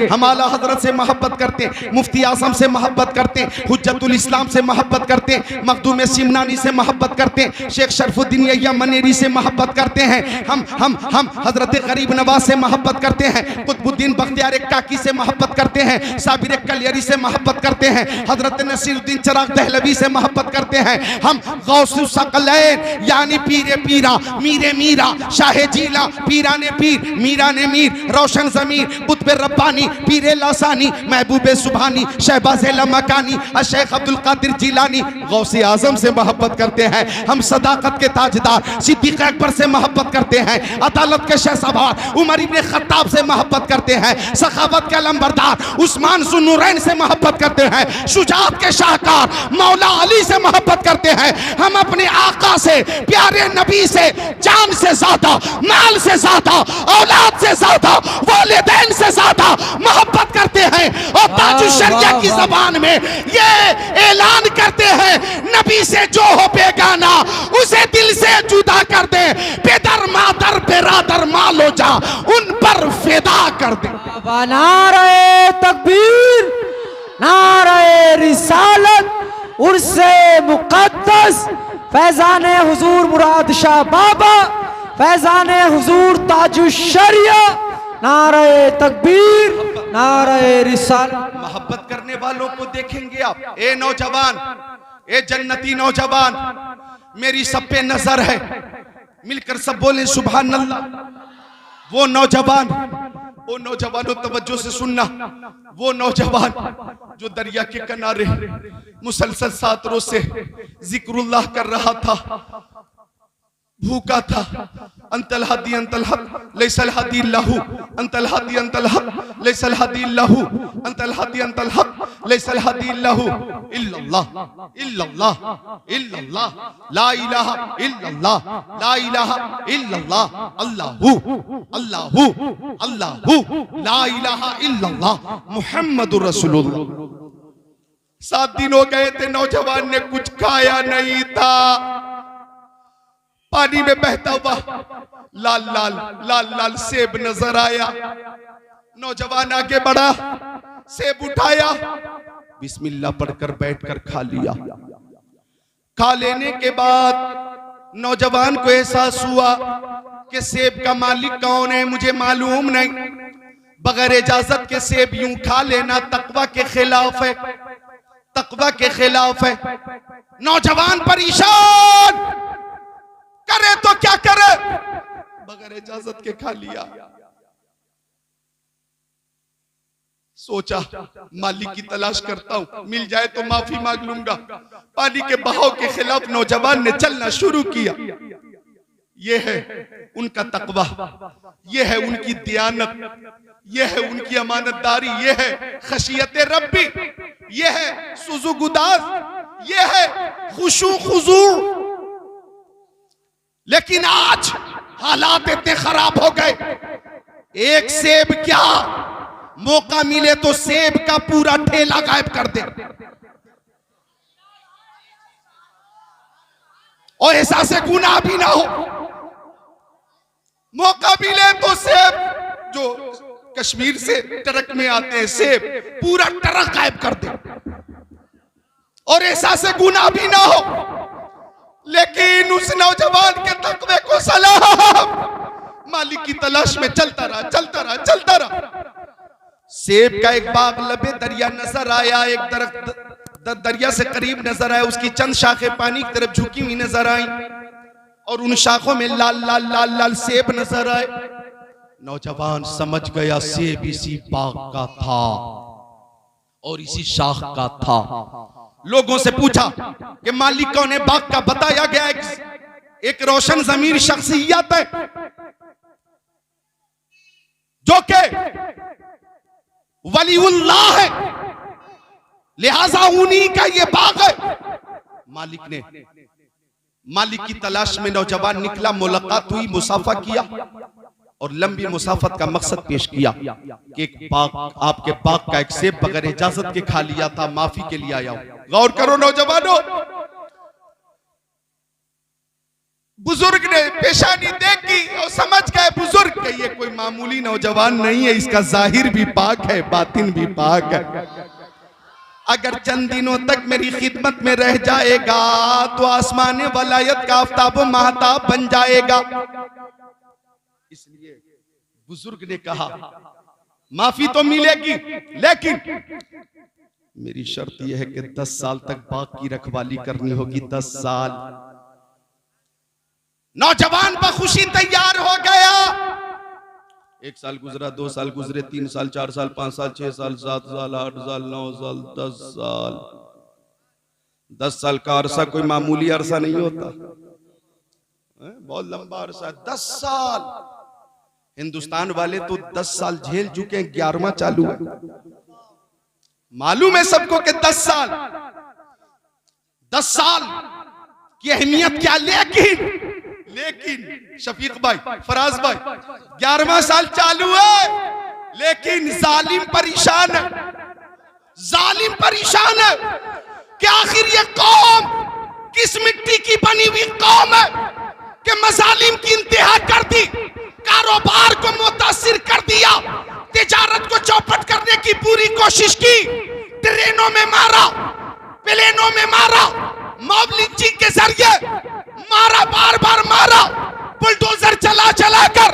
हम आला हजरत से मोहब्बत करते हैं, मुफ्ती आजम से मोहब्बत करते हैं, हुज्जतुल इस्लाम से मोहब्बत करते हैं, मखदूम सिमनानी से मोहब्बत करते हैं, शेख शरफुद्दीन यह्या मनेरी से मोहब्बत करते हैं, हम हजरत गरीब नवाज से मोहब्बत करते हैं, कुतुबुद्दीन बख्तियार काकी से मोहब्बत करते हैं, साबिर कलियरी से मोहब्बत करते हैं, हजरत नसीरुद्दीन चिराग दहलवी से मोहब्बत करते हैं, हम गौसुस सकलैन यानी पीरे पीरा मीरे मीरा शाहे जीला पीरा ने पीर मीरा ने मीर रोशन जमीर कुतुब रब्बानी पीरे लासानी महबूबे सुभानी शहबाज लमकानी शेख अब्दुल कादिर जिलानी गौसे आजम से मोहब्बत करते हैं, हम सदाकत के ताजदार सिद्दीक अकबर से मोहब्बत करते हैं, अदालत के शहसवार उमर इब्ने खत्ताब से मोहब्बत करते हैं, सखावत के अलंबरदार उस्मान ज़ुन्नुरैन से मोहब्बत करते हैं, शुजाअत के शाहकार मौला अली से मोहब्बत करते हैं, हम अपने आका से प्यारे नबी से जान से ज्यादा माल से ज्यादा औलाद से ज्यादा वालिदैन से ज्यादा मोहब्बत करते हैं और ताजुश शरिया की जबान में ये ऐलान करते हैं नबी से जो हो बेगाना उसे दिल से जुदा कर दे, बेदर मादर बेरादर मालो जा उन पर फिदा कर दे। नारे तकबीर, नारे रिसालत, उर्से मुक़द्दस, फैज़ाने हुजूर मुराद शाह बाबा, फैज़ाने हुजूर ताजुश शरिया, नारे तकबीर, नारे रिसालत। मोहब्बत करने वालों को देखेंगे आप, ए नौजवान, ए जन्नती नौजवान, मेरी सब पे नजर है, मिलकर सब बोले सुभान अल्लाह। वो नौजवानों तवज्जो से सुनना, वो नौजवान जो दरिया के किनारे मुसलसल 7 रोज से जिक्रुल्लाह कर रहा था, भूखा था, अंतल हदी अंतल हक लैसल हदी लहू, अंतल हदी अंतल हक लैसल हदी लहू, अंतल हदी अंतल हक लैसल हदी लहू, इल्लल्लाह इल्लल्लाह इल्लल्लाह ला इलाहा इल्लल्लाह ला इलाहा इल्लल्लाह अल्लाहू अल्लाहू अल्लाहू ला इलाहा इल्लल्लाह मुहम्मदुर रसूलुल्लाह। 7 दिन हो गए थे, नौजवान ने कुछ खाया नहीं था, पानी में बहता हुआ लाल लाल लाल लाल सेब नजर आया, नौजवान आगे बढ़ा, सेब उठाया, बिस्मिल्लाह पढ़कर बैठकर खा लिया। खा लेने के बाद नौजवान को एहसास हुआ कि सेब का मालिक कौन है मुझे मालूम नहीं, बगैर इजाजत के सेब यूं खा लेना तकवा के खिलाफ है, तकवा के खिलाफ है। नौजवान परेशान, करे तो क्या करे, बगैर इजाजत के खा लिया। सोचा मालिक की तलाश करता हूं, मिल जाए तो माफी मांग लूंगा। पानी के बहाव के खिलाफ नौजवान ने चलना शुरू किया। यह है उनका तकवा, यह है उनकी दियानत, यह है उनकी अमानतदारी, यह है खशियत रब्बी, यह है सुजुगुदार, यह है खुशू खुजू। लेकिन आज हालात इतने खराब हो गए, एक सेब क्या, मौका मिले तो सेब का पूरा ठेला गायब कर दे और एहसास गुनाह भी ना हो। मौका मिले तो सेब, जो कश्मीर से ट्रक में आते हैं सेब, पूरा ट्रक गायब कर दे और एहसास गुनाह भी ना हो। लेकिन उस नौजवान के तकवे को सलाम, मालिक की तलाश में चलता रहा चलता रहा चलता रहा। सेब का एक बाग लबे दरिया नजर आया, एक दरख्त दरिया से करीब नजर आया, उसकी चंद शाखें पानी की तरफ झुकी हुई नजर आई और उन शाखों में लाल लाल लाल लाल सेब नजर आए। नौजवान समझ गया सेब इसी बाग का था और इसी शाख का था। लोगों से पूछा कि मालिक कौन है बाग का, बताया गया एक रोशन ज़मीर शख्सियत है जो के वलीउल्लाह है, लिहाजा उन्हीं का ये बाग है। मालिक की तलाश में नौजवान निकला, मुलाकात हुई, मुसाफा किया और लंबी मुसाफत का मकसद पेश किया कि एक बाग, आपके बाग का एक सेब बगैर इजाजत के खा लिया था, माफी के लिए आया हूं। गौर करो नौजवानों, बुजुर्ग ने पेशानी देखी और समझ गए बुजुर्ग के ये कोई मामूली नौजवान नहीं है, इसका जाहिर भी पाक है, बातिन भी पाक है। अगर चंद दिनों तक मेरी खिदमत में रह जाएगा तो आसमान वलायत का आफताब महताब बन जाएगा। इसलिए बुजुर्ग ने कहा माफी तो मिलेगी, लेकिन मेरी शर्त यह है कि 10 साल तक बाग की रखवाली करनी होगी। 10 साल। नौजवान बखुशी तैयार हो गया। 1 साल गुजरा, 2 साल गुजरे, 3 साल, 4 साल, 5 साल, 6 साल, 7 साल, 8 साल, 9 साल, 10 साल। 10 साल का अरसा कोई मामूली अरसा नहीं होता, बहुत लंबा अरसा है। 10 साल। हिंदुस्तान वाले तो 10 साल झेल चुके हैं, 11वां चालू है। मालूम है सबको कि 10 साल की अहमियत क्या। लेकिन शफीक भाई, फराज भाई, 11वां साल चालू है, लेकिन जालिम परेशान है। जालिम परेशान है कि आखिर ये कौम किस मिट्टी की बनी हुई कौम है कि मजालिम की इंतहा कर दी, कारोबार को मुतासिर कर दिया, तिजारत को चौपट करने की पूरी कोशिश की, ट्रेनों में मारा, प्लेनों में मारा, मॉब लिंचिंग के जरिए मारा, बार बार मारा, बुलडोजर चला चला कर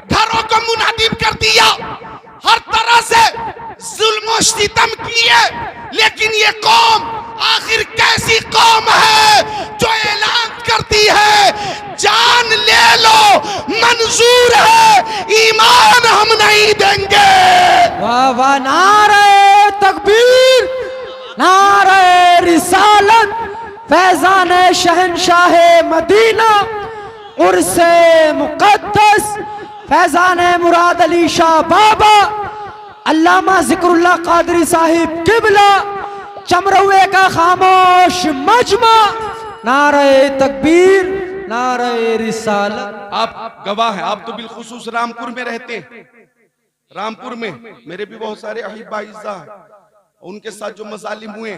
घरों को मुनादिम कर दिया, हर तरह से जुल्म और सितम किए। लेकिन ये कौम आखिर कैसी कौम है जो ऐलान करती है जान ले लो मंजूर है, ईमान हम नहीं देंगे। वाह वाह, नारे तकबीर, नारे रिसालत, फैजान शहनशाह मदीना, उर्से मुकद्दस, फैजान मुराद अली शाह बाबा, अल्लामा जिक्रुल्लाह कादरी साहिब किबला, चमरवे का खामोश मजमा। नारे तकबीर, नारे रिसालत। आप गवाह हैं, आप तो बिलखुसूस रामपुर में रहते हैं। रामपुर में मेरे भी बहुत सारे अहिब्बा इज़्ज़ा हैं, उनके साथ जो मजालिम हुए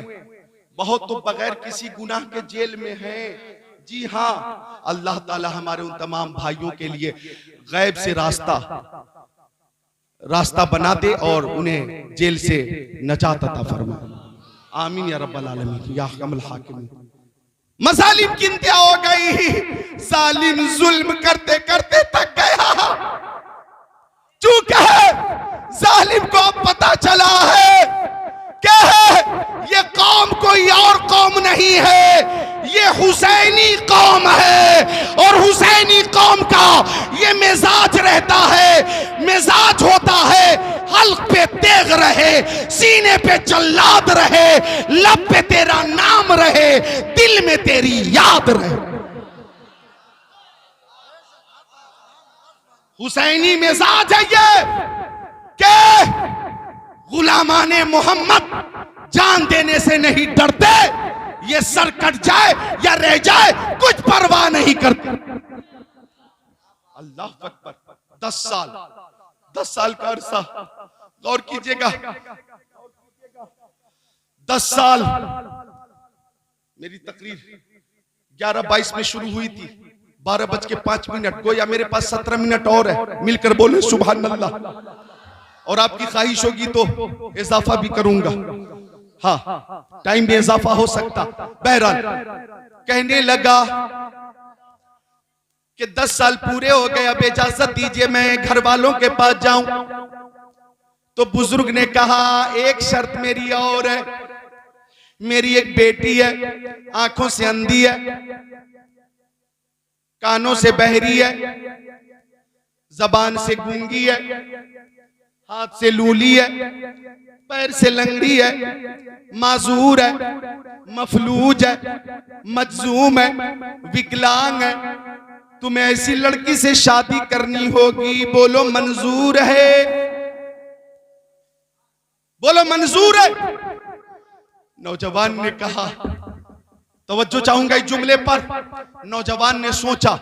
बहुत तो बगैर किसी गुनाह के जेल में हैं। जी हाँ, अल्लाह ताला हमारे उन तमाम भाइयों के लिए गैब से रास्ता बना दे और उन्हें जेल से नजात अता फरमाए। आमीन या रब्बल आलमीन या अहकमुल हाकिमीन। मजालिम की इंतहा हो गई, जालिम जुल्म करते करते थक गया। चूक है, जालिम को अब पता चला है क्या है, ये कौम कोई और कौम नहीं है, ये हुसैनी कौम है। और हुसैनी कौम का ये मिजाज रहता है, मिजाज होता है हल्क पे तेग रहे, सीने पे जल्लाद रहे, लब पे तेरा नाम रहे, दिल में तेरी याद रहे। हुसैनी मिजाज है ये कि गुलामाने मोहम्मद जान देने से नहीं डरते, ये सर कट जाए या रह जाए कुछ परवाह नहीं करते। अल्लाह अकबर। 10 साल का अरसा, गौर कीजिएगा। 10 साल। मेरी तकरीर 11:22 में शुरू हुई थी, 12:05। गोया मेरे पास 17 मिनट और है, मिलकर बोले सुभान अल्लाह। और आपकी ख्वाहिश होगी तो इजाफा भी करूंगा, हाँ टाइम में इजाफा हो सकता। बहरहाल कहने लगा कि 10 साल पूरे हो गए, अब इजाजत दीजिए मैं घर वालों के पास जाऊं। तो बुजुर्ग ने कहा एक शर्त मेरी और है, मेरी एक बेटी है, आंखों से अंधी है, कानों से बहरी है, जबान से गूंगी है, हाथ से लूली है, पैर से लंगड़ी है, माजूर है, मफलूज है, मजलूम है, विकलांग है। तुम्हें ऐसी लड़की से शादी करनी होगी, बोलो मंजूर है, बोलो मंजूर है। नौजवान ने कहा, तवज्जो चाहूंगा इस जुमले पर। नौजवान ने सोचा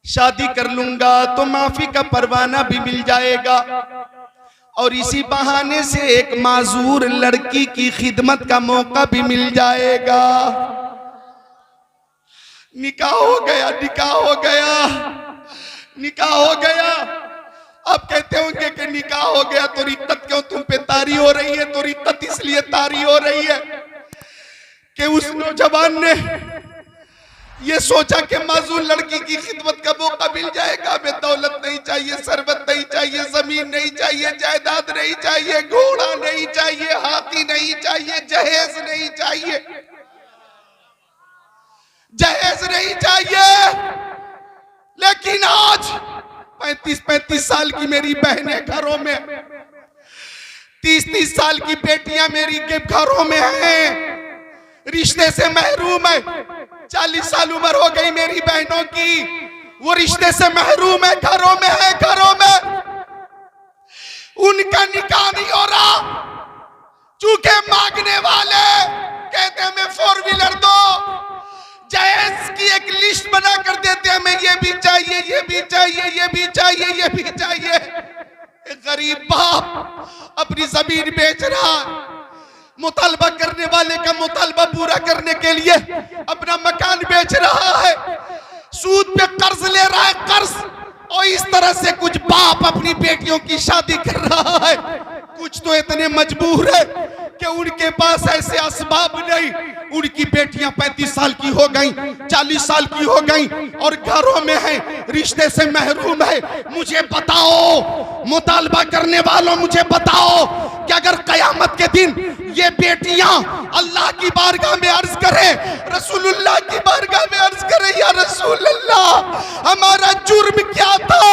शादी कर लूंगा तो माफी का परवाना भी मिल जाएगा और इसी बहाने से एक माजूर लड़की की खिदमत का मौका भी मिल जाएगा। निकाह हो गया, निकाह हो गया, निकाह हो गया। अब कहते होंगे कि निकाह हो गया तो रिक्कत क्यों तुम पे तारी हो रही है? तो रिक्कत इसलिए तारी हो रही है कि उस नौजवान ने ये सोचा कि माजूल लड़की की खिदमत का मौका मिल जाएगा। हमें दौलत नहीं चाहिए, सरबत नहीं चाहिए, जमीन नहीं चाहिए, जायदाद नहीं चाहिए, घोड़ा नहीं चाहिए, हाथी नहीं चाहिए, जहेज नहीं चाहिए, जहेज नहीं चाहिए। लेकिन आज 35-35 साल की मेरी बहनें घरों में, 30-30 साल की बेटियां मेरी के घरों में हैं, रिश्ते से महरूम है। 40 साल उम्र हो गई मेरी बहनों की, वो रिश्ते से महरूम है, घरों में है, घरों में उनका निकाह नहीं हो रहा। चूंकि मांगने वाले कहते हैं हमें 4 व्हीलर दो, जहेज की एक लिस्ट बना कर देते हैं, हमें ये भी चाहिए, ये भी चाहिए, ये भी चाहिए, ये भी चाहिए। एक गरीब बाप अपनी जमीन बेच रहा, मुतालबा करने वाले का मुतालबा पूरा करने के लिए अपना मकान बेच रहा है, सूद पे कर्ज ले रहा है, कर्ज। और इस तरह से कुछ बाप अपनी बेटियों की शादी कर रहा है। कुछ तो इतने मजबूर है कि उनके पास ऐसे असबाब नहीं, उनकी बेटियां 35 साल की हो गई, 40 साल की हो गई और घरों में है, रिश्ते से महरूम है। मुझे बताओ मुतालबा करने वालों, मुझे बताओ कि अगर कयामत के दिन ये बेटियां अल्लाह की बारगाह में अर्ज करें, रसूलुल्लाह की बारगाह में अर्ज करें, या रसूलुल्लाह हमारा जुर्म क्या था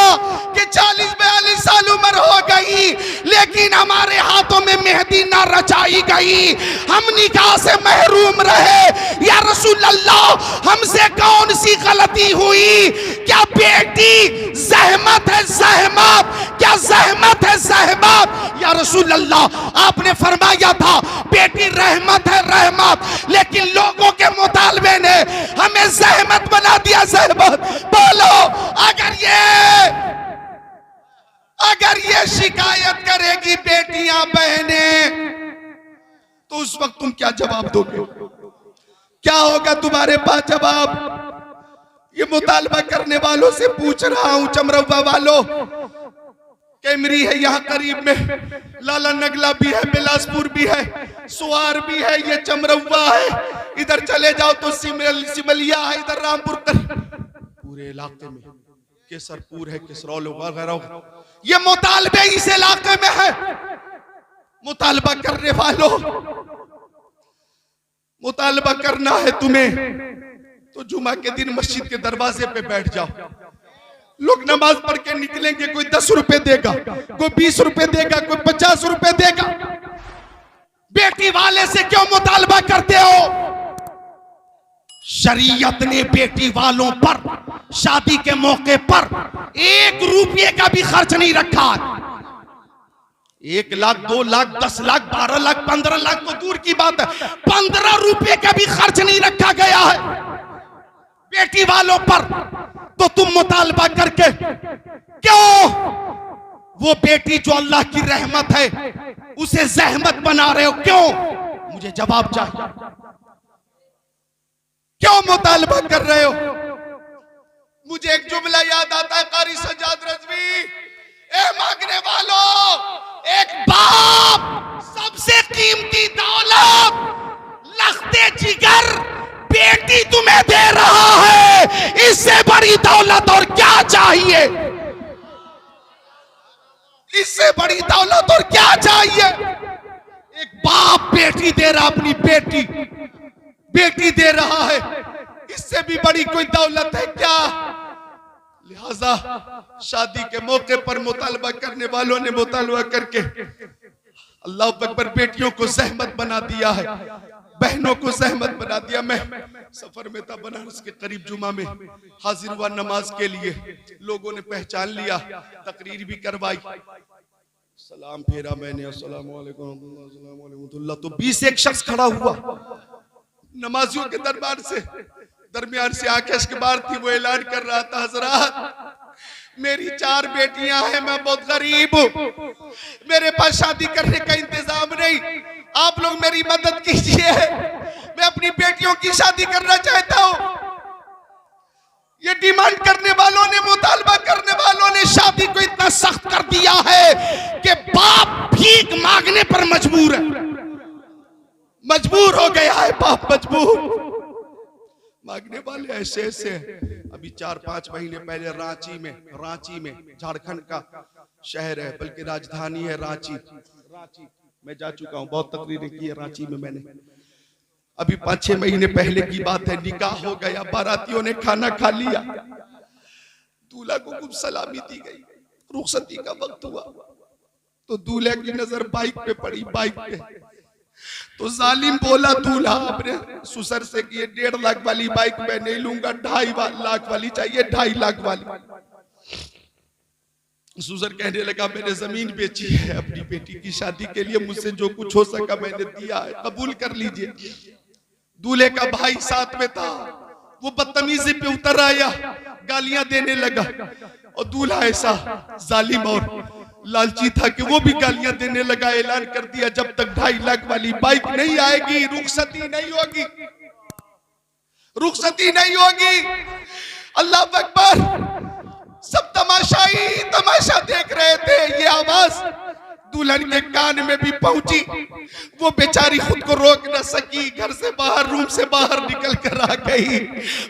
कि 40-42 साल उम्र हो गई लेकिन हमारे हाथों में मेहंदी ना रचाई गई, हम निकाह से महरूम रहे। या रसूलुल्लाह हमसे कौन सी गलती हुई? क्या बेटी ज़हमत है? ज़हमत क्या ज़हमत है? ज़हमत। या रसूलुल्लाह आपने फरमाया था बेटी रहमत है, रहमत, लेकिन लोगों के मुतालबे ने हमें ज़हमत बना दिया, ज़हमत। बोलो अगर ये शिकायत करेगी बेटियां बहनें तो उस वक्त तुम क्या जवाब दोगे? क्या होगा तुम्हारे पास जवाब? ये मुतालबा करने वालों से पूछ रहा हूं, चमरवा वालों, कैमरी है यहाँ करीब में, लाला नगला भी है, बिलासपुर भी है, सुवार भी है, ये चमरवा है, इधर चले जाओ तो सिमलिया है, इधर रामपुर पूरे इलाके में केसरपुर है, केसरौल वगैरह, ये मुतालबे इस इलाके में है। मुतालबा करने वालों, मुतालबा करना है तुम्हें तो जुमा के दिन मस्जिद के दरवाजे पे बैठ जाओ। लोग नमाज पढ़ के निकलेंगे, कोई 10 रुपए देगा, कोई 20 रुपए देगा, कोई 50 रुपए देगा। बेटी वाले से क्यों मुतालबा करते हो? शरीयत ने बेटी वालों पर शादी के मौके पर 1 रुपये का भी खर्च नहीं रखा। 1 लाख, 2 लाख, 10 लाख, 12 लाख, 15 लाख तो दूर की बात है, 15 रुपये का भी खर्च नहीं रखा गया है बेटी वालों पर। तो तुम मुतालबा करके क्यों वो बेटी जो अल्लाह की रहमत है उसे ज़हमत बना रहे हो? क्यों? मुझे जवाब चाहिए। क्यों मुतालबा कर रहे हो? मुझे एक जुमला याद आता है कारी सज्जाद रज़वी, ए मांगने वालों, एक बाप सबसे कीमती दौलत लख्ते जिगर बेटी तुम्हें दे रहा है, इससे बड़ी दौलत और क्या चाहिए? इससे बड़ी दौलत और क्या चाहिए? एक बाप बेटी दे रहा, अपनी बेटी दे रहा है, इससे भी बड़ी कोई दौलत है क्या? लिहाजा शादी के मौके पर मुतालबा करने वालों ने मुतालबा करके अल्लाह अकबर बेटियों को ज़हमत बना दिया है, बहनों को ज़हमत बना दिया। मैं सफर में था, बनारस के करीब जुमा में हाजिर हुआ नमाज के लिए, लोगों ने पहचान लिया, तकरीर भी करवाई, सलाम फेरा मैंने, अस्सलाम वालेकुम, तो 20 एक शख्स खड़ा हुआ नमाजियों के दरमियान से आंखें के बाहर थी, वो ऐलान कर रहा था, हजरात मेरी 4 बेटियां हैं, मैं बहुत गरीब हूं, मेरे पास शादी करने का इंतजाम नहीं, आप लोग मेरी मदद कीजिए, मैं अपनी बेटियों की शादी करना चाहता हूं। ये डिमांड करने वालों ने, मुतालबा करने वालों ने शादी को इतना सख्त कर दिया है कि बाप भीख मांगने पर मजबूर है, मजबूर हो गया है बाप, मजबूर मांगने वाले ऐसे ऐसे। अभी 4-5 महीने पहले रांची में झारखंड का शहर है, बल्कि राजधानी है रांची मैं जा चुका हूं, बहुत तकरीरें की है रांची में मैंने। अभी 5-6 महीने पहले की बात है, निकाह हो गया, बारातियों ने खाना खा लिया, दूल्हा को खूब सलामी दी गई, रुखसती का वक्त हुआ तो दूल्हे की नजर बाइक पे पड़ी, बाइक पे तो जालिम बोला दूल्हा अपने ससुर से कि 1.5 लाख वाली बाइक मैं नहीं लूंगा, 2.5 लाख वाली चाहिए, 2.5 लाख वाली। ससुर कहने लगा मैंने जमीन बेची है अपनी बेटी की शादी के लिए, मुझसे जो कुछ हो सका मैंने दिया है, कबूल कर लीजिए। दूल्हे का भाई साथ में था, वो बदतमीजी पे उतर आया, गालियां देने लगा और दूल्हा ऐसा जालिम और लालची था कि वो भी गालियां देने लगा। ऐलान कर दिया जब तक 2.5 लाख वाली बाइक नहीं आएगी रुखसती नहीं होगी, रुखसती नहीं होगी। अल्लाह अकबर। सब तमाशा देख रहे थे। ये आवाज दुल्हन के कान में भी पहुंची, वो बेचारी खुद को रोक न सकी, घर से बाहर, रूम से बाहर निकल कर आ गई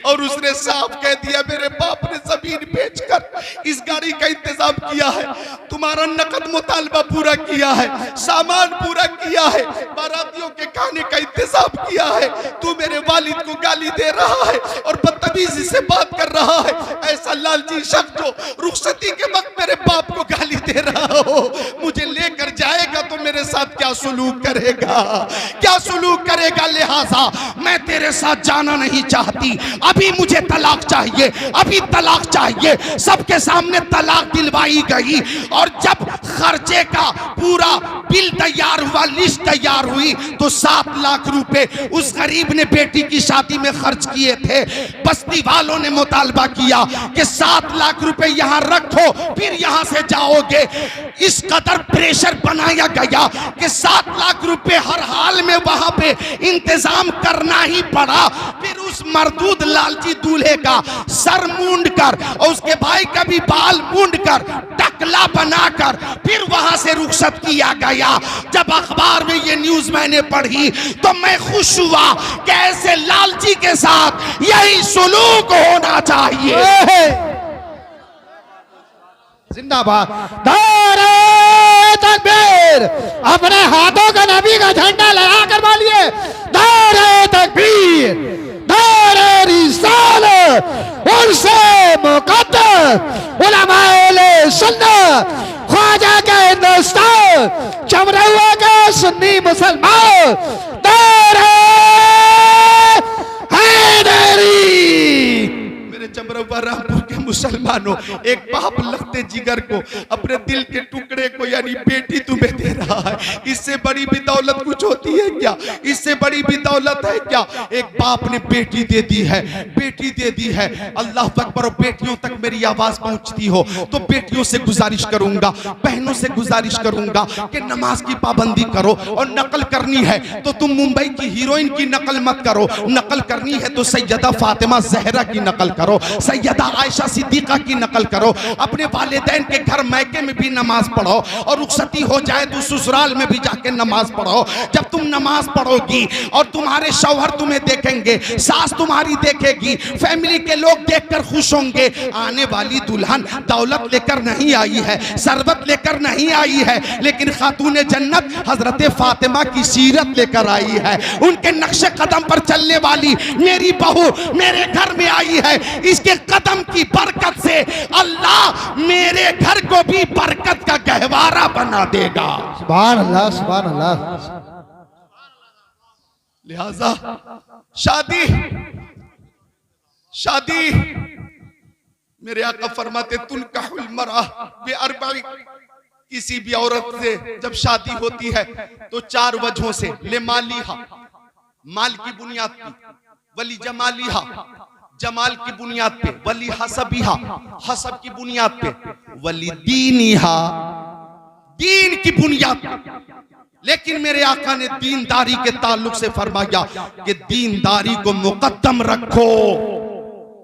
और उसने साफ कह दिया मेरे बाप ने जमीन बेचकर इस गाड़ी का इंतजाम किया है, तुम्हारा नकद मुतालबा पूरा किया है, सामान पूरा किया है, बारातियों के खाने का इंतजाम किया है, तू मेरे वालिद को गाली दे रहा है और बदतमीजी से बात कर रहा है। ऐसा लालची शख्स जो रुखसती के वक्त मेरे बाप को गाली दे रहा हो, मुझे लेकर जाएगा तो मेरे साथ क्या सुलूक करेगा, क्या सुलूक करेगा। लिहाजा मैं तेरे साथ जाना नहीं चाहती, अभी मुझे तलाक चाहिए, अभी तलाक चाहिए। सबके सामने तलाक दिलवाई गई और जब खर्चे का पूरा बिल तैयार हुआ, लिस्ट तैयार हुई तो 7 लाख रुपए उस गरीब ने बेटी की शादी में खर्च किए थे। बस्ती वालों ने मुतालबा किया कि 7 लाख रुपए यहां रखो फिर यहां से जाओगे। इस कदर प्रेशर बनाया गया कि 7 लाख रुपए हर हाल में वहां पे इंतजाम करना ही पड़ा। फिर उस मरदूद लालची दूल्हे का सर मूंड कर और उसके भाई का भी बाल मूंड कर टकला बनाकर फिर वहां से रुखसत किया गया। जब अखबार में ये न्यूज मैंने पढ़ी तो मैं खुश हुआ कि ऐसे लालची के साथ यही सुलूक होना चाहिए। जिंदाबाद। नारे तकबीर। अपने हाथों का नबी का झंडा लगा कर बोलिए नारे तकबीर, नारे रिसालत, उर्से मुक़द्दस, उलमाए सुन्नत, ख्वाजा के हिंदुस्तान, चमरवा के सुन्नी मुसलमान, नारे हैदरी। मेरे चमरवा रामपुर के मुसलमानों, एक बाप लगते जिगर को अपने दिल के टुकड़े को यानी बेटी तुम्हें दे रहा है, इससे बड़ी भी दौलत कुछ होती है क्या? इससे बड़ी भी दौलत है क्या? एक बाप ने बेटी दे दी है, बेटी दे दी है। अल्लाह अकबर। और बेटियों तक मेरी आवाज पहुंचती हो तो बेटियों से गुजारिश करूंगा, बहनों से गुजारिश करूंगा कि नमाज की पाबंदी करो और नकल करनी है तो तुम मुंबई की हीरोइन की नकल मत करो, नकल करनी है तो सैयदा फातिमा जहरा की नकल करो, सैयदा आयशा सिद्दीका की नकल करो। अपने वालिदैन के घर मैके में भी नमाज पढ़ो और रुखसती हो जाए तो ससुराल में भी जाके नमाज पढ़ो। जब तुम नमाज पढ़ोगी और तुम्हारे शौहर तुम्हें देखेंगे, सास तुम्हारी देखेगी, फैमिली के लोग देखकर खुश होंगे। आने वाली दुल्हन दौलत लेकर नहीं आई है, सरबत लेकर नहीं आई है, लेकिन खातूने जन्नत हजरत फातिमा की सीरत लेकर आई है। उनके नक्शे कदम पर चलने वाली मेरी बहू मेरे घर में आई है। इसके कदम की बरकत से अल्लाह मेरे घर को भी बरकत का गहवारा बना देगा। सुभान अल्लाह, सुभान अल्लाह। लिहाजा शादी मेरे आका फरमाते तुनकाहुल मरअ बिअरबइ, किसी भी औरत से जब शादी होती है तो 4 वजहों से। ले मालिहा, माल की बुनियाद पे, वली जमालिहा, जमाल की बुनियाद पे, वली हसबिहा, हसब की बुनियाद पे, वली दीनिहा, दीन की बुनियाद पे। लेकिन मेरे आका ने दीनदारी के ताल्लुक से फरमाया कि दीनदारी को मुकद्दम रखो।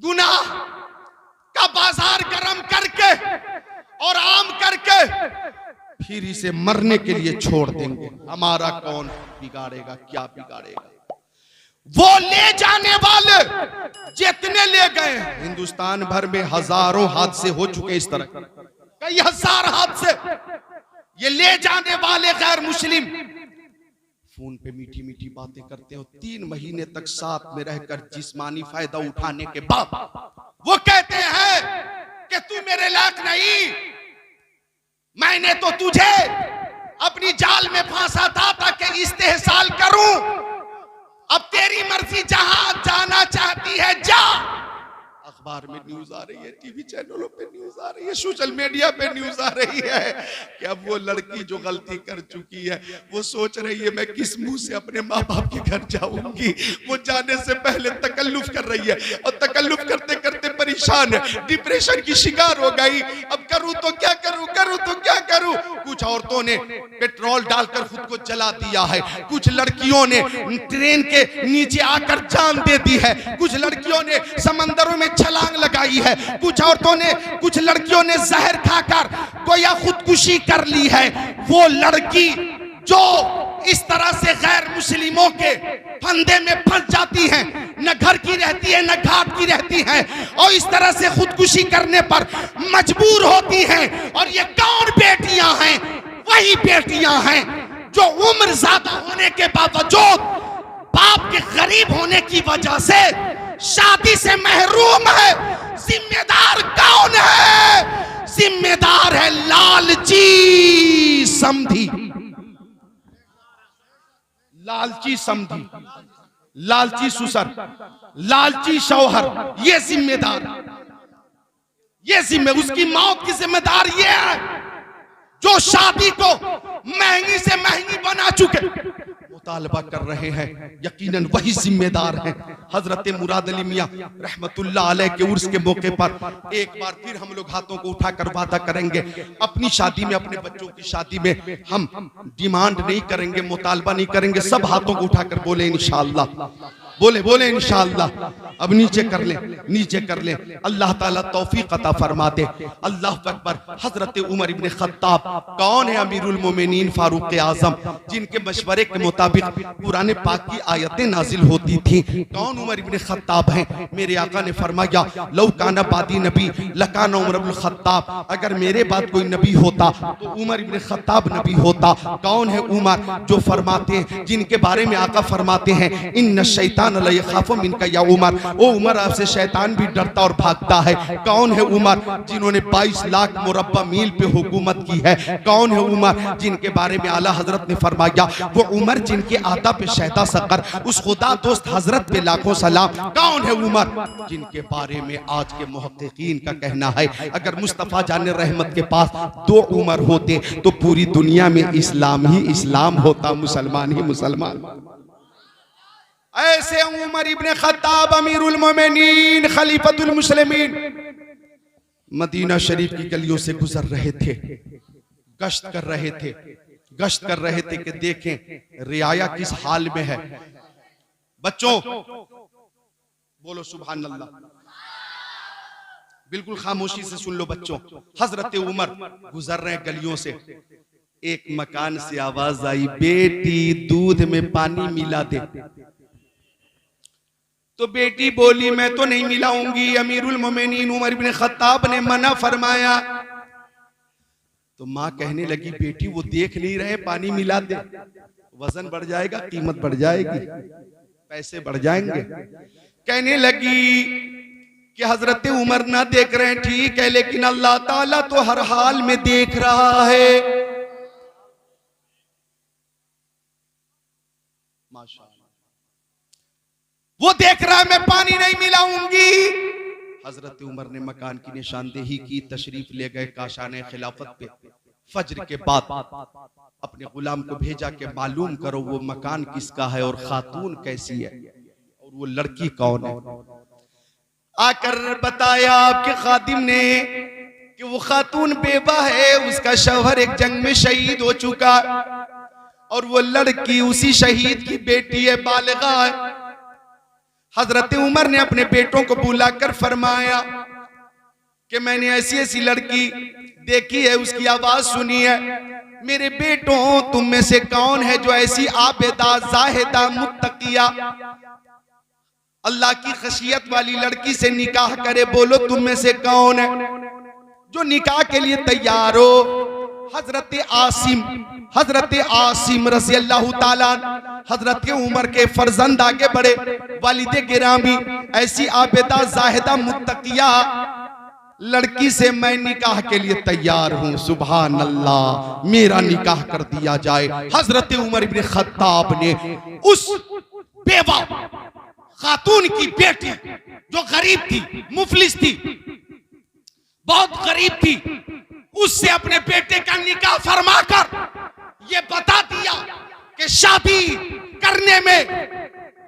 गुनाह का बाजार गरम करके और आम करके फिर इसे मरने के लिए छोड़ देंगे। हमारा कौन बिगाड़ेगा, क्या बिगाड़ेगा? वो ले जाने वाले जितने ले गए, हिंदुस्तान भर में हजारों हादसे हो चुके इस तरह, कई हजार हादसे। ये ले जाने वाले गैर मुस्लिम फोन पे मीठी मीठी बातें करते हो, 3 महीने तक साथ में रहकर जिस्मानी फायदा उठाने के बाद वो कहते हैं कि तू मेरे लायक नहीं, मैंने तो तुझे अपनी जाल में फांसा था ताकि इस्तेहसाल करूं, अब तेरी मर्जी जहां जाना चाहती है जा। अखबार में न्यूज आ रही है, टीवी चैनलों पे न्यूज आ रही है, सोशल मीडिया पे न्यूज आ रही है कि अब वो लड़की जो गलती कर चुकी है वो सोच रही है मैं किस मुंह से अपने माँ बाप के घर जाऊंगी। वो जाने से पहले तकल्लुफ कर रही है और तकल्लुफ करते करते परेशान है, डिप्रेशन की शिकार हो गई। अब करूं तो क्या करूं, करूं तो क्या करूं। कुछ औरतों ने पेट्रोल डालकर खुद को जला दिया है, कुछ लड़कियों ने ट्रेन के नीचे आकर जान दे दी है, कुछ लड़कियों ने समंदरों में छलांग लगाई है, कुछ लड़कियों ने जहर खाकर गोया खुदकुशी कर ली है। वो लड़की जो इस तरह से गैर मुस्लिमों के फंदे में फंस जाती हैं, न घर की रहती है न घाट की रहती हैं, और इस तरह से खुदकुशी करने पर मजबूर होती हैं। और ये कौन बेटियां हैं? वही बेटियां हैं जो उम्र ज्यादा होने के बावजूद बाप के गरीब होने की वजह से शादी से महरूम है। जिम्मेदार कौन है? जिम्मेदार है लालची समधी, लालची समधी, लालची ससुर, लालची शौहर, ये जिम्मेदार, उसकी मौत की जिम्मेदार ये है जो शादी को महंगी से महंगी बना चुके मुतालबा कर रहे हैं। यकीनन वही जिम्मेदार हैं। हजरत मुराद अली मियां रहमतुल्लाह अलैह के उर्स के मौके पर एक बार फिर हम लोग हाथों को उठाकर वादा करेंगे, अपनी शादी में, अपने बच्चों की शादी में हम डिमांड नहीं करेंगे, मुतालबा नहीं करेंगे। सब हाथों को उठाकर बोले इंशाअल्लाह, बोले इंशाअल्लाह। अब नीचे कर ले, नीचे कर ले। अल्लाह ताला तौफीक अता फरमा दे। अल्लाह अकबर। हजरत उमर इब्ने खत्ताब कौन है? अमीरुल मोमिनीन फारूक आजम, जिनके मशवरे के मुताबिक कुरान पाक की आयतें नाजिल होती थी। कौन? उमर इब्ने खत्ताब हैं। मेरे आका ने फरमाया लौ काना बादी नबी लकाना उमर इब्ने खत्ताब, अगर मेरे बाद कोई नबी होता तो उमर इब्ने खत्ताब नबी होता। कौन है उमर? जो फरमाते हैं, जिनके बारे में आका फरमाते हैं इन्न शैतान ला यखाफु मिनका या उमर, ओ उमर आपसे शैतान भी डरता और भागता है। कौन है उमर? जिन्होंने 22 लाख मुरब्बा मील पे हुकूमत की है। कौन है उमर? जिनके बारे में आला हजरत ने फरमाया वो उमर जिनके आता पे शहदा सकर, उस खुदा दोस्त हजरत पे लाखों सलाम। कौन है उमर? जिनके बारे में आज के मुहक्किकीन का कहना है अगर मुस्तफा जाने रहमत के पास 2 उमर होते तो पूरी दुनिया में इस्लाम ही इस्लाम होता, मुसलमान ही मुसलमान। ऐसे उमर इब्ने खत्ताब अमीरुल मोमिनीन खलीफतुल मुस्लिमीन मदीना शरीफ की गलियों से गुजर रहे थे, गश्त कर रहे थे कि देखें रियाया किस हाल में है। बच्चों बोलो सुभान अल्लाह, बिल्कुल खामोशी से सुन लो बच्चों। हजरत उमर गुजर रहे गलियों से, एक मकान से आवाज आई बेटी दूध में पानी मिला दे। तो बेटी बोली मैं तो नहीं मिलाऊंगी, अमीरुल मोमिनीन उमर इब्ने खत्ताब ने मना फरमाया। तो माँ कहने लगी बेटी वो देख नहीं रहे, पानी मिला दे, वजन बढ़ जाएगा, कीमत बढ़ जाएगी, पैसे बढ़ जाएंगे। कहने लगी कि हजरत उमर ना देख रहे हैं ठीक है, लेकिन अल्लाह ताला तो हर हाल में देख रहा है। माशाअल्लाह, वो देख रहा है, मैं पानी नहीं मिलाऊंगी। हजरत उमर ने मकान की निशानदेही की, तशरीफ ले गए काशाने खिलाफत पे। फज्र के बाद अपने गुलाम को भेजा कि मालूम करो वो मकान किसका है और खातून कैसी है और वो लड़की कौन है। आकर बताया आपके खादिम ने कि वो खातून बेवा है, उसका शौहर एक जंग में शहीद हो चुका और वो लड़की उसी शहीद की बेटी है, बालिगा है। हजरत उमर ने अपने बेटों को बुलाकर फरमाया कि मैंने ऐसी ऐसी लड़की देखी है, उसकी आवाज सुनी है। मेरे बेटों, तुम में से कौन है जो ऐसी आबेदा जाहिदा मुत्तकिया अल्लाह की खशियत वाली लड़की से निकाह करे? बोलो तुम में से कौन है जो निकाह के लिए तैयार हो? हजरत आसिम रज़ी अल्लाह ताला हजरत उमर के फर्जंद आगे बढ़े। वालिदे गिरामी, ऐसी आबेदा जाहिदा मुत्तकिया लड़की से मैं निकाह के लिए तैयार हूं, सुभान अल्लाह, मेरा निकाह कर दिया जाए। हजरत उमर इब्न खत्ताब ने उस बेवा खातून की बेटी जो गरीब थी, मुफलिस थी, बहुत गरीब थी, उससे अपने बेटे का निकाह फरमाकर ये बता दिया कि शादी करने में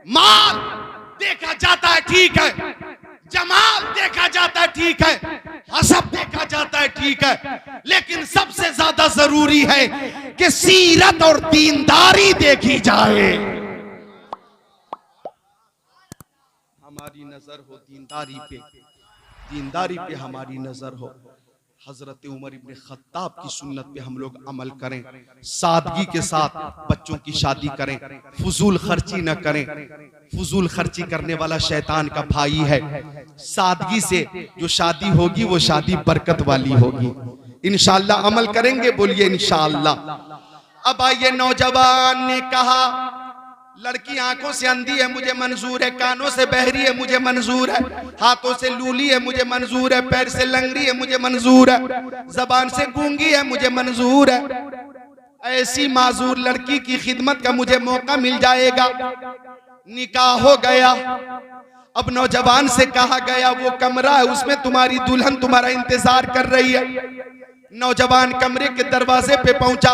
माल देखा जाता है, ठीक है, जमाल देखा जाता है, ठीक है, हसब देखा जाता है, ठीक है, लेकिन सबसे ज्यादा जरूरी है कि सीरत और दीनदारी देखी जाए। हमारी नजर हो दीनदारी पे हमारी नजर हो। हजरत उमर इब्न खत्ताब की सुन्नत पे हम लोग अमल करें, सादगी के साथ बच्चों की शादी करें, फजूल खर्ची न करें। फजूल खर्ची करने वाला शैतान का भाई है। सादगी से जो शादी होगी वो शादी बरकत वाली होगी। इंशाअल्लाह अमल करेंगे, बोलिए इंशाअल्लाह। अब आइए, नौजवान ने कहा लड़की आंखों से अंधी है, मुझे मंजूर है, कानों से बहरी है, मुझे मंजूर है, हाथों से लूली है, मुझे मंजूर है, पैर से लंगड़ी है, मुझे मंजूर है, जबान से गूंगी है, मुझे मंजूर है। ऐसी माजूर लड़की की खिदमत का मुझे मौका मिल जाएगा। निकाह हो गया। अब नौजवान से कहा गया वो कमरा है, उसमें तुम्हारी दुल्हन तुम्हारा इंतजार कर रही है। नौजवान कमरे के दरवाजे पे पहुंचा,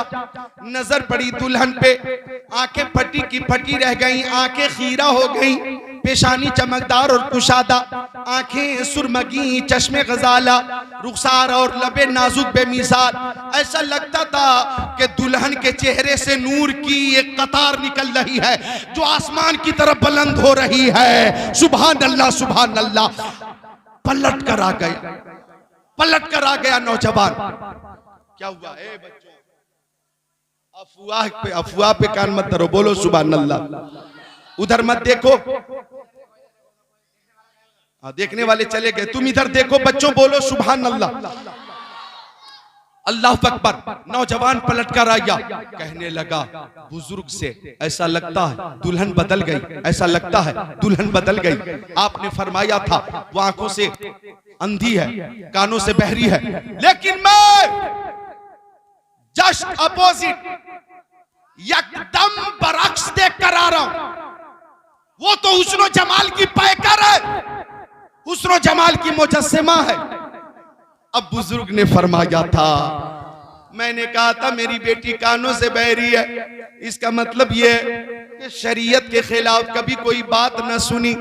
नजर पड़ी दुल्हन पे, आंखें फटी की फटी रह गईं, आंखें खीरा हो गईं, पेशानी चमकदार और कुशादा, आंखें सुरमगी, चश्मे गजाला, रुखसार और लबे नाजुक बेमिसाल। ऐसा लगता था कि दुल्हन के चेहरे से नूर की एक कतार निकल रही है जो आसमान की तरफ बुलंद हो रही है। सुभान अल्लाह, सुभान अल्लाह। पलट कर आ गया नौजवान। क्या हुआ? ए बच्चों, अफवाह पे कान मत धरो, बोलो सुभान अल्लाह। उधर मत देखो, देखने वाले चले गए, तुम इधर देखो बच्चों, बोलो सुभान अल्लाह। अल्लाह अकबर। नौजवान पलट कर आया, कहने लगा बुजुर्ग से, ऐसा लगता है दुल्हन बदल गई, ऐसा लगता है दुल्हन बदल गई। आपने फरमाया था वो आंखों से अंधी है, कानों से बहरी है, लेकिन मैं जस्ट अपोजिट, एकदम बरक्स देख कर आ रहा हूं। वो तो हुस्न जमाल की पैकर है, हुस्न जमाल की मुजस्सिमा है। अब बुजुर्ग ने फरमाया था, मैंने कहा था मेरी बेटी कानों से बहरी है, इसका मतलब यह कि शरीयत के खिलाफ कभी कोई बात न सुनी,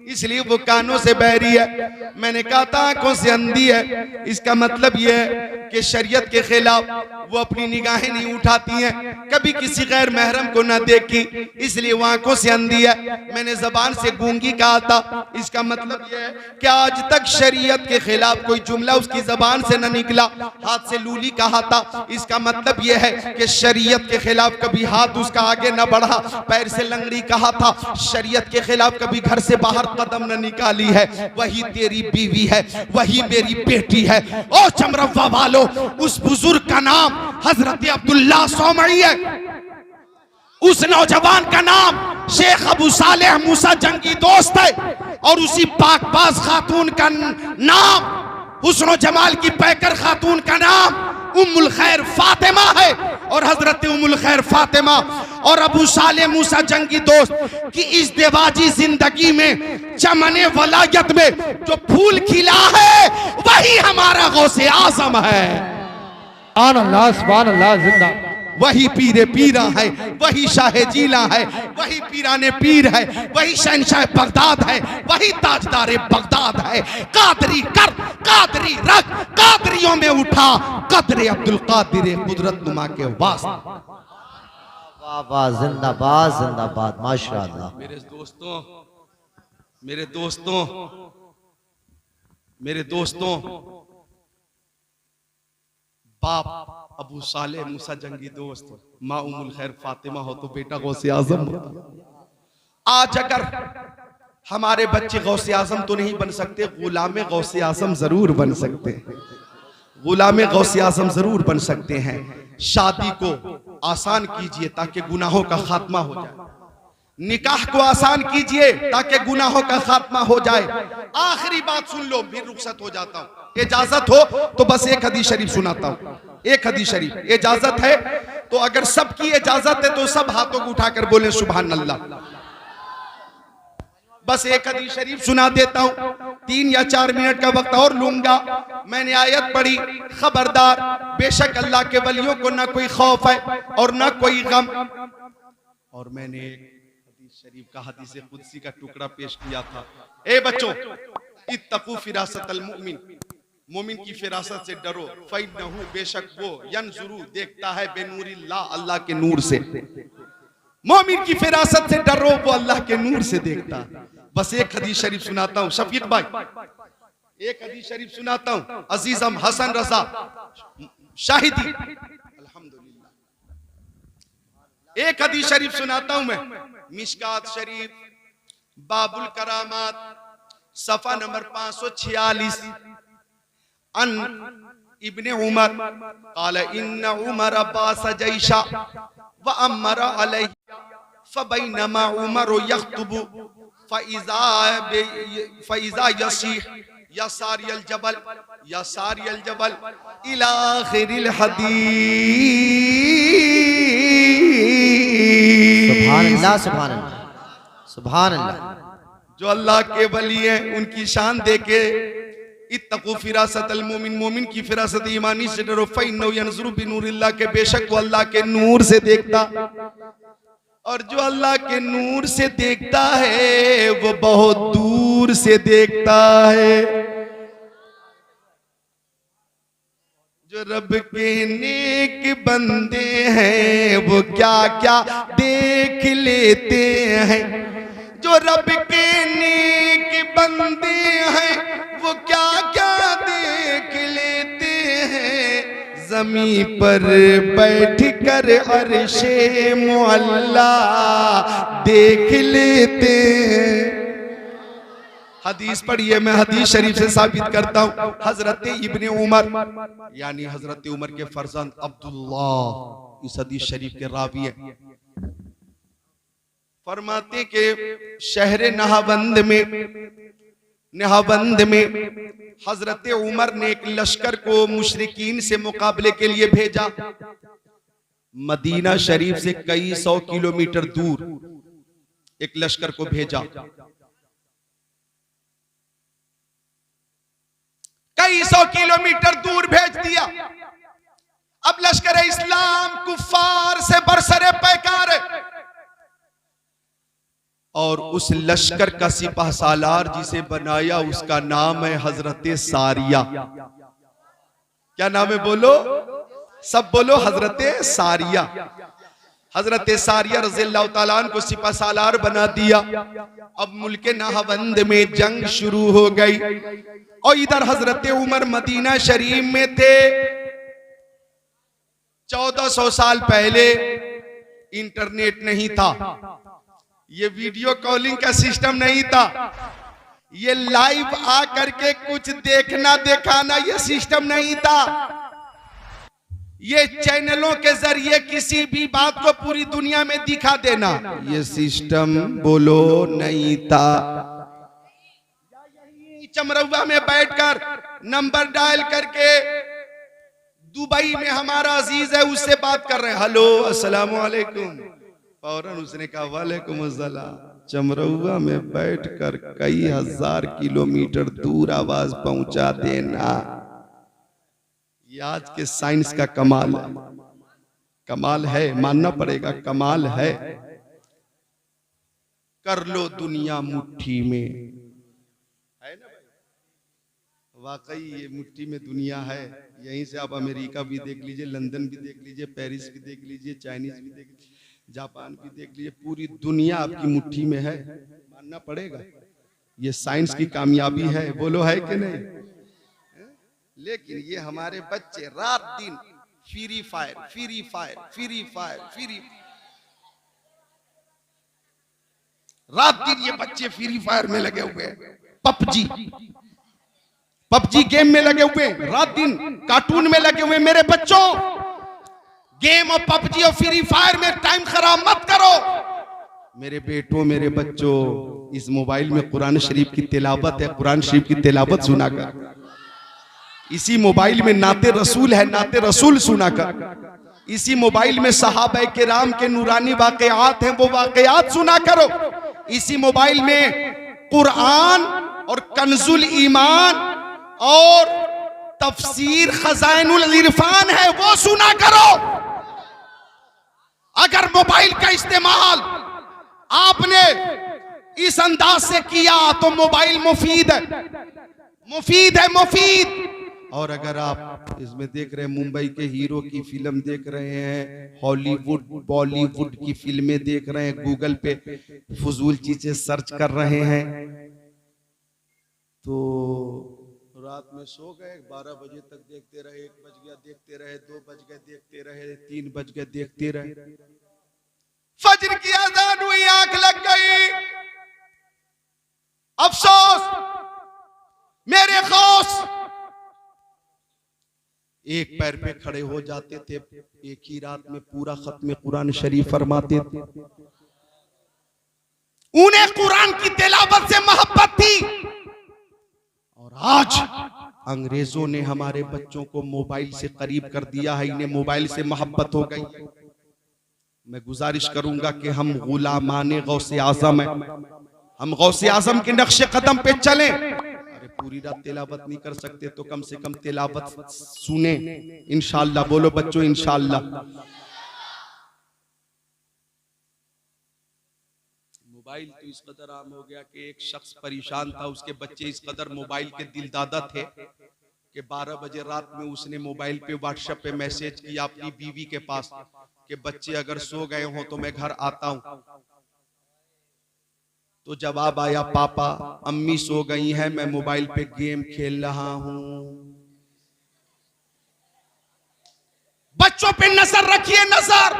इसलिए वो कानों से बहरी है। मैंने कहा था आंखों से अंधी है, इसका मतलब यह है कि शरीयत के खिलाफ वो अपनी निगाहें नहीं उठाती हैं, कभी किसी गैर महरम को न देखी, इसलिए वो आंखों से अंधी है। मैंने जबान से गूंगी कहा था, इसका मतलब यह है कि आज तक शरीयत के खिलाफ कोई जुमला उसकी जबान से न निकला। हाथ से लूली कहा था, इसका मतलब यह है कि शरीयत के खिलाफ कभी हाथ उसका आगे न बढ़ा। पैर से लंगड़ी कहा था, शरीयत के खिलाफ कभी घर से बाहर कदम न निकाली है। वही तेरी बीवी है, वही मेरी बेटी है। ओ चमरवा वालों, उस बुजुर्ग का नाम हजरत अब्दुल्ला सौमई है, उस नौजवान का नाम शेख अबू सालेह मूसा जंगी दोस्त है, और उसी पाकबाज खातून का नाम, हुस्न जमाल की पैकर खातून का नाम उम्मुल खैर फातिमा है। और हजरत उम्मुल खैर फातिमा और अबू सालेह मूसा जंगी दोस्त की इस देवाजी जिंदगी में, चमने वलायत में जो फूल खिला है, वही हमारा गौसे आजम है। सुभान अल्लाह, सुभान अल्लाह, जिंदा। वही पीरे पीरा है, वही शाह जीला है, वही पीराने पीर है, वही शहनशाह बगदाद है, वही ताजदारे बगदाद है। कादरी कर, कादरी रख, कादरियों में उठा कदरे अब्दुल कादिर कुदरत नुमा के वास्ते। वाह वाह, जिंदाबाद जिंदाबाद, माशाअल्लाह। मेरे दोस्तों, मेरे दोस्तों, बाप अबू साले मूसा जंगी दोस्त, माँ उमुल खैर फातिमा हो तो बेटा गौसे आजम होता। आज अगर हमारे बच्चे गौसे आजम तो नहीं बन सकते, गुलामे गौसे आजम जरूर बन सकते हैं, गुलामे गौसे आजम जरूर बन सकते हैं। शादी को आसान कीजिए ताकि गुनाहों का खात्मा हो जाए, निकाह को आसान कीजिए ताकि गुनाहों का खात्मा हो जाए। आखिरी बात सुन लो, फिर रुखसत हो जाता हूं। इजाजत हो तो बस एक हदीस शरीफ सुनाता हूं, एक हदीस शरीफ। इजाजत है तो अगर सबकी इजाजत है तो सब हाथों को उठाकर बोले सुभान अल्लाह। बस एक हदीस शरीफ सुना देता हूं, 3 या 4 मिनट का वक्त और लूंगा। मैंने आयत पढ़ी, खबरदार बेशक अल्लाह के वलियों को ना कोई खौफ है और ना कोई गम। और मैंने हदीस शरीफ का हदीस कुदसी का टुकड़ा पेश किया था। ए बच्चों, इत्तकू फिरासतल मुमिन, मोमिन की फिरासत से डरो। फइन्नहु, बेशक वो, यनजुरू, देखता है, बेनूरिल्लाह, अल्लाह के नूर से। मोमिन की फिरासत से डरो, वो अल्लाह के नूर से देखता। बस एक हदीस शरीफ सुनाता हूं शफीक भाई, एक हदीस शरीफ सुनाता हूं। अजीजम हसन रजा शाहिदी, अल्हम्दुलिल्लाह, एक हदीस शरीफ सुनाता हूं मैं। मिशकात शरीफ बाबुल करामात सफा नंबर 546। अन इब्ने उमर काल इन्न उमर अब्बास जैशा व अमर अलैहि फबैनमा उमर यख्तुबु फइज़ा यसीह यसारियल जबल यसारियल जबल इला आखिरिल हदीस। सुभान अल्लाह, सुभान अल्लाह, सुभान अल्लाह। जो अल्लाह के वली हैं उनकी शान देके इत्तकू फिरासतल मोमिन, मोमिन की फिरासत ईमानी से डरो। फइन्नहु यनज़ुरु बिनूरिल्लाह, के बेशक वो अल्लाह के नूर से देखता। और जो अल्लाह के नूर से देखता है वो बहुत दूर से देखता है। जो रब के नेक बंदे हैं वो क्या क्या देख लेते हैं। जो रब के नेक बंदे हैं वो क्या क्या देख लेते हैं। ज़मीं पर बैठ कर अर्शे मुअल्ला देख लेते हैं। हदीस पढ़िए, मैं हदीस शरीफ से साबित करता हूँ। हजरत इब्ने उमर यानी हजरत उमर के फर्जंद अब्दुल्ला इस हदीस शरीफ के रावी है। फरमाते के शहर नहाबंद में हजरत उमर ने एक लश्कर को मुशरिकीन से मुकाबले के लिए भेजा। मदीना शरीफ से कई 100 किलोमीटर दूर एक लश्कर को भेजा, कई 100 किलोमीटर दूर भेज दिया। अब लश्कर इस्लाम कुफार से बरसरे पैकार है और उस लश्कर का सिपाह सालार जिसे बनाया उसका नाम है हजरत सारिया। क्या नाम है? बोलो, सब बोलो, हजरत सारिया। हजरत सारिया रज़ियल्लाहु ताला अन्हु को सिपाह सालार बना दिया। अब मुल्क नहाबंद में जंग शुरू हो गई और इधर हजरत उमर मदीना शरीफ में थे। 1400 साल पहले इंटरनेट नहीं था, ये वीडियो कॉलिंग का सिस्टम नहीं था, ये लाइव आ करके कुछ देखना दिखाना ये सिस्टम नहीं था। ये चैनलों के जरिए किसी भी बात को पूरी दुनिया में दिखा देना ये सिस्टम बोलो नहीं था। चमरौआ में बैठकर नंबर डायल करके दुबई में हमारा अजीज है उससे बात कर रहे हैं, हेलो अस्सलाम वालेकुम, फौरन उसने कहा वालेकुम अस्सलाम। चमरौआ में बैठकर कई हजार किलोमीटर दूर आवाज पहुंचा देना, ये आज के साइंस का कमाल है। कमाल है, मानना पड़ेगा, कमाल है। कर लो दुनिया मुट्ठी में, है ना भाई? वाकई ये मुट्ठी में दुनिया है। यहीं से आप अमेरिका भी देख लीजिए, लंदन भी देख लीजिए, पेरिस भी देख लीजिए, चाइनीज भी देख लीजिए, जापान भी देख लीजिए, पूरी दुनिया आपकी मुट्ठी में है, मानना पड़ेगा। ये साइंस की कामयाबी है, बोलो है कि नहीं? लेकिन ये हमारे बच्चे रात दिन free fire free fire free fire free, रात दिन ये बच्चे फ्री फायर में लगे हुए हैं, पबजी पबजी गेम में लगे हुए, रात दिन कार्टून में लगे हुए। मेरे बच्चों, गेम और पबजी और फ्री फायर में टाइम खराब मत करो। मेरे बेटों, मेरे बच्चों, इस मोबाइल में कुरान शरीफ की तिलावत है, कुरान शरीफ की तिलावत सुना कर। इसी मोबाइल में नाते रसूल है, नाते रसूल सुना कर। इसी मोबाइल में सहाबा किराम के नूरानी वाकयात हैं, वो वाकयात सुना करो। इसी मोबाइल में कुरान और कंजुल ईमान और तफसीर खजाइनुल इरफान है, वो सुना करो। अगर मोबाइल का इस्तेमाल आपने इस अंदाज से किया तो मोबाइल मुफीद है, मुफीद है, मुफीद। और अगर आप इसमें देख रहे हैं, मुंबई के हीरो की फिल्म देख रहे हैं, हॉलीवुड बॉलीवुड की फिल्में देख रहे हैं, गूगल पे फजूल चीजें सर्च कर रहे हैं, तो रात में सो गए, 12 बजे तक देखते रहे, 1 बज गया देखते रहे, 2 बज गए देखते रहे, 3 बज गए देखते रहे, फजर की अज़ान हुई, आंख लग गई। अफसोस, मेरे खौस, एक पैर पे खड़े हो जाते थे, एक ही रात में पूरा खत्म कुरान शरीफ फरमाते थे। उन्हें कुरान की तिलावत से मोहब्बत थी। और आज अंग्रेजों ने हमारे बच्चों को मोबाइल से करीब कर दिया है, इन्हें मोबाइल से मोहब्बत हो गई। मैं गुजारिश करूंगा कि हम गुलामाने गौसे आजम हैं, हम गौसे आजम के नक्शे कदम पे चलें। अरे पूरी रात तिलावत नहीं कर सकते तो कम से कम तिलावत सुने, इंशाअल्लाह। बोलो बच्चों, इंशाअल्लाह। मोबाइल तो इस कदर आम हो गया कि एक शख्स परेशान था, उसके बच्चे इस कदर मोबाइल के दिलदादा थे कि 12 बजे रात में उसने मोबाइल पे व्हाट्सएप पे मैसेज किया अपनी बीवी के पास कि बच्चे अगर सो गए हो तो मैं घर आता हूं। तो जवाब आया, पापा अम्मी सो गई हैं, मैं मोबाइल पे गेम खेल रहा हूं। बच्चों पे नजर रखिए, नजर।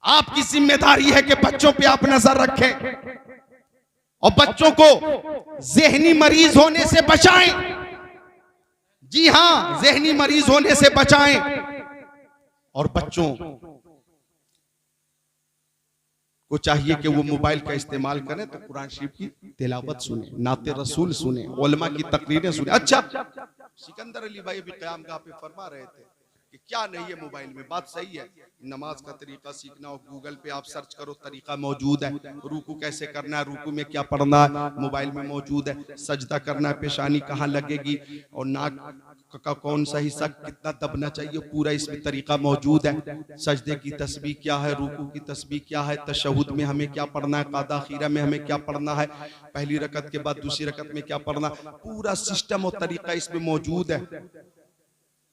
आपकी जिम्मेदारी है कि बच्चों पे आप नजर रखें और बच्चों को ज़हनी मरीज होने से बचाएं। जी हां, ज़हनी मरीज होने से बचाएं। और बच्चों को चाहिए कि वो मोबाइल का इस्तेमाल करें तो कुरान शरीफ की तिलावत सुने, नाते रसूल सुने, उलमा की तकरीरें सुने। अच्छा, सिकंदर अली भाई भी क़यामगाह पे फरमा रहे थे कि क्या नहीं है मोबाइल में, बात सही है। नमाज का तरीका सीखना हो, गूगल पे आप सर्च करो, तरीका मौजूद है। रुकू कैसे करना है, रुकू में क्या पढ़ना है, मोबाइल में मौजूद है। सजदा करना है, पेशानी कहाँ लगेगी और नाक का कौन सा हिस्सा कितना दबना चाहिए, पूरा इसमें तरीका मौजूद है। सजदे की तस्बीह क्या है, रुकू की तस्बीह क्या है, तशहुद में हमें क्या पढ़ना है, कादा खीरा में हमें क्या पढ़ना है, पहली रकत के बाद दूसरी रकत में क्या पढ़ना, पूरा सिस्टम और तरीका इसमें मौजूद है।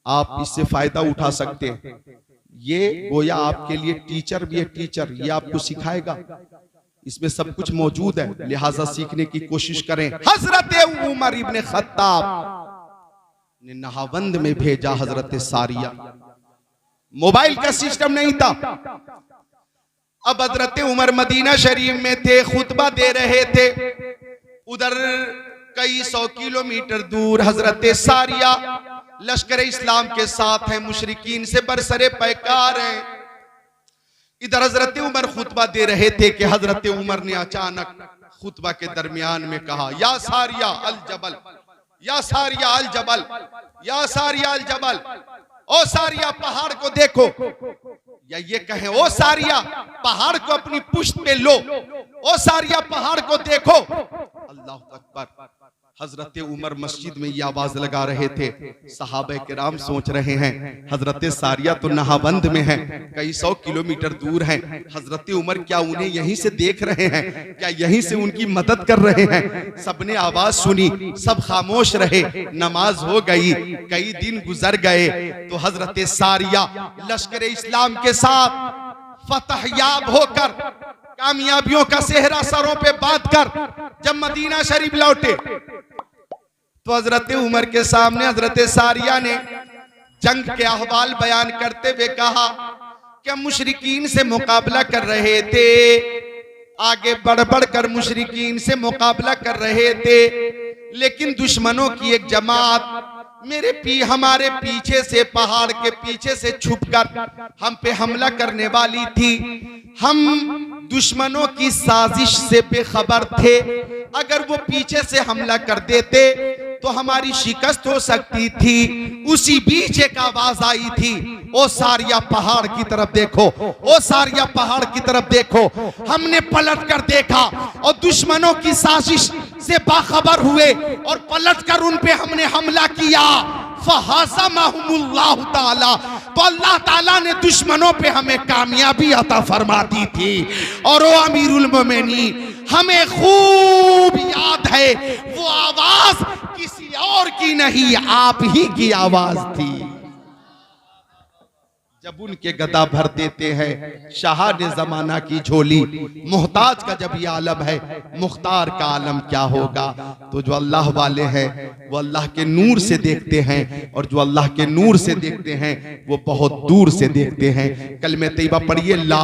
आप इससे फायदा उठा सकते हैं। ये गोया आपके लिए टीचर भी है, टीचर ये आपको सिखाएगा, इसमें सब कुछ मौजूद है, लिहाजा सीखने की कोशिश करें। हजरत उमर इब्ने खत्ताब ने नहावंद में भेजा हजरत सारिया, मोबाइल का सिस्टम नहीं था। अब हजरत उमर मदीना शरीफ में थे, खुतबा दे रहे थे। उधर कई 100 किलोमीटर दूर हजरत सारिया लश्कर इस्लाम के साथ है, मुशरिकीन से बरसरे पैकार हैं। इधर हजरत उमर खुतबा दे रहे थे कि हजरत उमर ने अचानक खुतबा के दरमियान में कहा, या सारिया अल जबल, या सारिया अल जबल, या सारिया अल जबल, ओ सारिया पहाड़ को देखो। या ये कहें, ओ सारिया पहाड़ को अपनी पुश्त पे लो, ओ सारिया पहाड़ को देखो। अल्लाह अकबर। हजरत उमर मस्जिद में ये आवाज लगा रहे थे। सहाबा किराम सोच रहे हैं हजरत सारिया तो नहाबंद में है, कई 100 किलोमीटर दूर है, हजरत उमर क्या उन्हें यहीं से देख रहे हैं, क्या यहीं से उनकी मदद कर रहे हैं। सबने आवाज सुनी, सब खामोश रहे, नमाज हो गई। कई दिन गुजर गए तो हजरत सारिया लश्कर इस्लाम के साथ फतह याब होकर कामयाबियों का सेहरा सरों पे बांध कर जब मदीना शरीफ लौटे तो हजरत उमर के सामने हजरत सारिया ने जंग के अहवाल बयान करते हुए कहा कि मुशरिकीन से मुकाबला कर रहे थे, आगे बढ़ बढ़ कर मुशरिकीन से मुकाबला कर रहे थे, लेकिन दुश्मनों की एक जमात हमारे पीछे से, पहाड़ के पीछे से छुपकर हम पे हमला करने वाली थी। हम दुश्मनों की साजिश से बेखबर थे, अगर वो पीछे से हमला कर देते तो हमारी शिकस्त हो सकती थी। उसी बीच एक आवाज आई थी, ओ सारिया पहाड़ की तरफ देखो, ओ सारिया पहाड़ की तरफ देखो। हमने पलट कर देखा और दुश्मनों की साजिश से बाखबर हुए और पलट कर उन पे हमने हमला किया। फहाज़महुमुल्लाहु ताला, तो अल्लाह ताला ने दुश्मनों पे हमें कामयाबी अता फरमा दी थी। और ओ अमीरुल मोमिनीन, हमें खूब याद है वो आवाज किसी और की नहीं, आप ही की आवाज थी। जब उनके गदा भर देते हैं शाह ने जमाना की झोली, मोहताज का जब ये आलम है, मुख्तार का आलम क्या होगा। तो जो अल्लाह वाले हैं वो अल्लाह के नूर से देखते हैं, और जो अल्लाह के नूर से देखते हैं वो बहुत दूर से देखते हैं। कलमे तैयबा पढ़िए, ला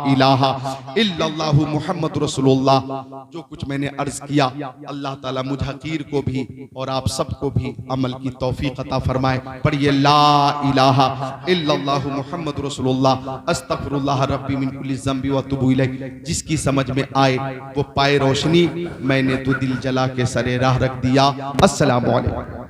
इलाहा इल्लल्लाहु मुहम्मद रसूलुल्लाह। जो कुछ मैंने अर्ज किया अल्लाह ताला मुझ हकीर को भी और आप सबको भी अमल की तौफीक अता फरमाए। पढ़िए, ला इलाहा इल्लल्लाहु मुहम्मद रसूलुल्लाह, अस्तगफिरुल्लाह रब्बी मिन कुल्ली ज़ंबि व अतूबु इलैह। जिसकी समझ में आए वो पाए रोशनी, मैंने तो दिल जला के सरे राह रख दिया। अस्सलामु अलैकुम।